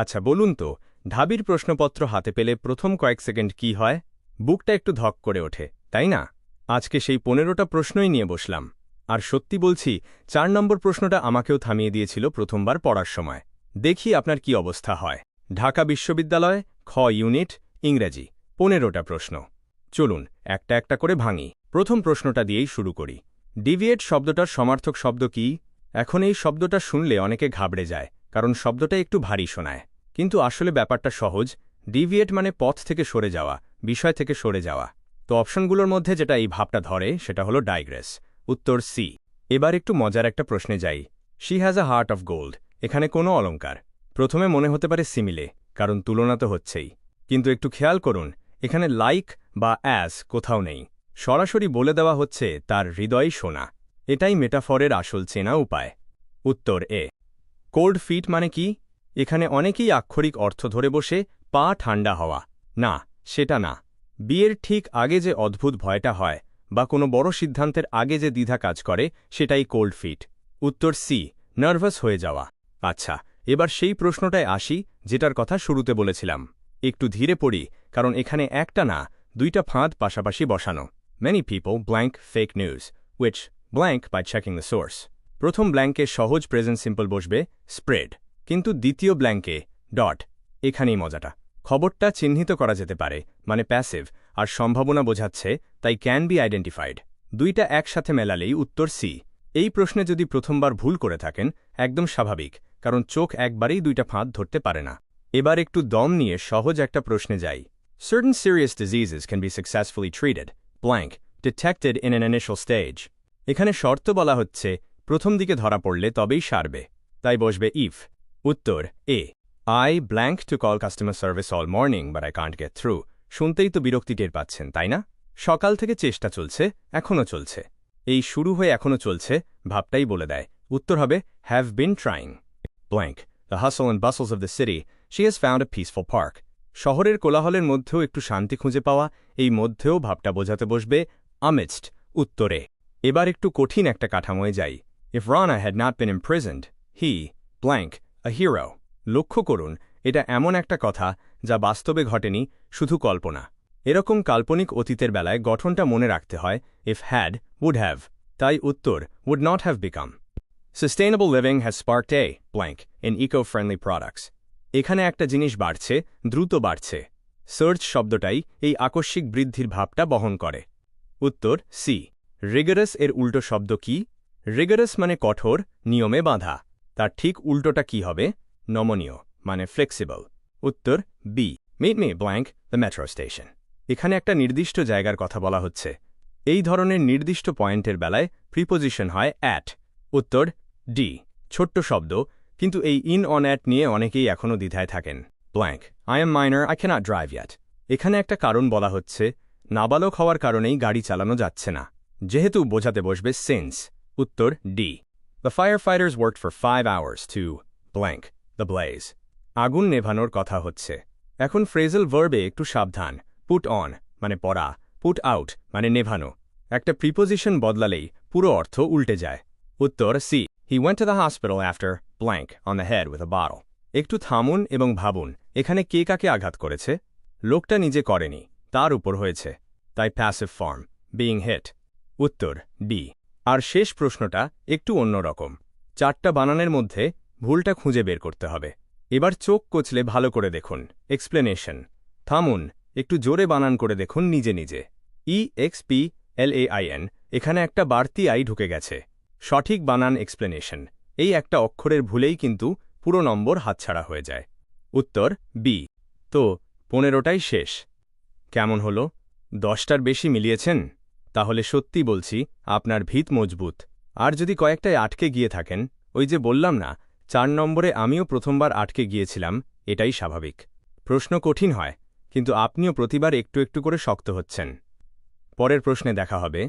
আচ্ছা বলুন তো, ঢাবির প্রশ্নপত্র হাতে পেলে প্রথম কয়েক সেকেন্ড কি হয়? বুকটা একটু ধক করে ওঠে, তাই না? আজকে সেই 15টা প্রশ্নই নিয়ে বসলাম। আর সত্যি বলছি, 4 নম্বর প্রশ্নটা আমাকেও থামিয়ে দিয়েছিল প্রথমবার পড়ার সময়। দেখি আপনার কি অবস্থা হয়। ঢাকা বিশ্ববিদ্যালয়, খ ইউনিট, ইংরেজি, 15টা প্রশ্ন। চলুন একটা একটা করে ভাঙি। প্রথম প্রশ্নটা দিয়েই শুরু করি। ডিভিয়েট শব্দটার সমার্থক শব্দ কি? এখন এই শব্দটা শুনলে অনেকে ঘাবড়ে যায়, কারণ শব্দটা একটু ভারী শোনায়। কিন্তু আসলে ব্যাপারটা সহজ। ডিভিয়েট মানে পথ থেকে সরে যাওয়া, বিষয় থেকে সরে যাওয়া। তো অপশনগুলোর মধ্যে যেটা এই ভাবটা ধরে সেটা হলো ডাইগ্রেস। উত্তর সি। এবার একটু মজার একটা প্রশ্নে যাই। She has a heart of gold, এখানে কোনো অলঙ্কার? প্রথমে মনে হতে পারে সিমিলে, কারণ তুলনা তো হচ্ছেই। কিন্তু একটু খেয়াল করুন, এখানে লাইক বা অ্যাজ কোথাও নেই। সরাসরি বলে দেওয়া হচ্ছে তার হৃদয় সোনা। এটাই মেটাফরের আসল চেনা উপায়। উত্তর এ। কোল্ড ফিট মানে কি? এখানে অনেকেই আক্ষরিক অর্থ ধরে বসে পা ঠান্ডা হওয়া। না, সেটা না। বিয়ের ঠিক আগে যে অদ্ভুত ভয়টা হয়, বা কোনো বড় সিদ্ধান্তের আগে যে দ্বিধা কাজ করে, সেটাই কোল্ড ফিট। উত্তর সি, নার্ভাস হয়ে যাওয়া। আচ্ছা, এবার সেই প্রশ্নটায় আসি যেটার কথা শুরুতে বলেছিলাম। একটু ধীরে পড়ি, কারণ এখানে একটা না, দুইটা ফাঁদ পাশাপাশি বসানো। Many people blank fake news, which blank by checking the source. প্রথম ব্ল্যাঙ্কে সহজ প্রেজেন্ট সিম্পল বসবে স্প্রেড, কিন্তু দ্বিতীয় ব্ল্যাঙ্কে ডট। এখানেই মজাটা। খবরটা চিহ্নিত করা যেতে পারে, মানে প্যাসিভ, আর সম্ভাবনা বোঝাচ্ছে, তাই ক্যান বি আইডেন্টিফাইড। দুইটা একসাথে মেলালেই উত্তর সি। এই প্রশ্নে যদি প্রথমবার ভুল করে থাকেন, একদম স্বাভাবিক, কারণ চোখ একবারেই দুইটা ফাঁদ ধরতে পারে না। এবার একটু দম নিয়ে সহজ একটা প্রশ্নে যাই। Certain serious diseases can be successfully treated, blank, detected in an initial stage. এখানে শর্ত বলা হচ্ছে, প্রথম দিকে ধরা পড়লে তবেই সারবে। তাই বসবে ইফ। উত্তর এ। I blank to call customer service all morning but I can't get through. শুনতেই তো বিরক্তি টের পাচ্ছেন, তাই না? সকাল থেকে চেষ্টা চলছে, এখনও চলছে। এই শুরু হয়ে এখনও চলছে ভাবটাই বলে দেয়। উত্তর হবে have been trying. Blank, the hustle and bustles of the city, she has found a peaceful park. শহরের কোলাহলের মধ্যেও একটু শান্তি খুঁজে পাওয়া, এই মধ্যেও ভাবটা বোঝাতে বসবে amidst. উত্তরে। এবার একটু কঠিন একটা কাঠামোয় যাই। If Rana had not been imprisoned, he, blank, a hero. লক্ষ্য করুন, এটা এমন একটা কথা যা বাস্তবে ঘটেনি, শুধু কল্পনা। এরকম কাল্পনিক অতীতের বেলায় গঠনটা মনে রাখতে হয় if had, would have. তাই উত্তর would not have become. Sustainable living has sparked a, blank, in eco-friendly products. এখানে একটা জিনিস বাড়ছে, দ্রুত বাড়ছে। সার্চ শব্দটাই এই আকস্মিক বৃদ্ধির ভাবটা বহন করে। উত্তর সি। রিগারাস এর উল্টো শব্দ কি? রিগারাস মানে কঠোর, নিয়মে বাঁধা। তার ঠিক উল্টোটা কি হবে? নমনীয়, মানে ফ্লেক্সিবল। উত্তর B. Meet me, blank, the metro station. এখানে একটা নির্দিষ্ট জায়গার কথা বলা হচ্ছে। এই ধরনের নির্দিষ্ট পয়েন্টের বেলায় প্রিপোজিশন হয় অ্যাট। উত্তর ডি। ছোট্ট শব্দ, কিন্তু এই ইন অন অ্যাট নিয়ে অনেকেই এখনও দ্বিধায় থাকেন। Blank, I am minor, I cannot drive yet. এখানে একটা কারণ বলা হচ্ছে, নাবালক হওয়ার কারণেই গাড়ি চালানো যাচ্ছে না। যেহেতু বোঝাতে বসবে সেন্স। উত্তর D. The firefighters worked for 5 hours to, blank, the blaze. আগুন নেভানোর কথা হচ্ছে। এখন ফ্রেজাল ভার্বে একটু সাবধান। পুট অন মানে পরা, পুট আউট মানে নেভানো। একটা প্রিপোজিশন বদলালেই পুরো অর্থ উল্টে যায়। উত্তর C. He went to the hospital after, blank, on the head with a bottle. একটু থামুন এবং ভাবুন, এখানে কে কাকে আঘাত করেছে? লোকটা নিজে করেনি, তার উপর হয়েছে। তাই প্যাসিভ ফর্ম, being hit. উত্তর ডি। আর শেষ প্রশ্নটা একটু অন্যরকম। 4টা বানানের মধ্যে ভুলটা খুঁজে বের করতে হবে। এবার চোখ কচলে ভালো করে দেখুন। এক্সপ্লেনেশন। থামুন, একটু জোরে বানান করে দেখুন নিজে নিজে। EXPLAIN, এখানে একটা বাড়তি আই ঢুকে গেছে। সঠিক বানান এক্সপ্লেনেশন। এই একটা অক্ষরের ভুলেই কিন্তু পুরো নম্বর হাতছাড়া হয়ে যায়। উত্তর বি। তো 15টাই শেষ। কেমন হলো? 10টার বেশি মিলিয়েছেন? তাহলে সত্যি বলছি, আপনার ভিত মজবুত। আর যদি কয়েকটায় আটকে গিয়ে থাকেন, ওই যে বললাম না, 4 নম্বরে আমিও প্রথমবার আটকে গিয়েছিলাম, এটাই স্বাভাবিক। প্রশ্ন কঠিন হয়, কিন্তু আপনিও প্রতিবার একটু একটু করে শক্ত হচ্ছেন। পরের প্রশ্নে দেখা হবে।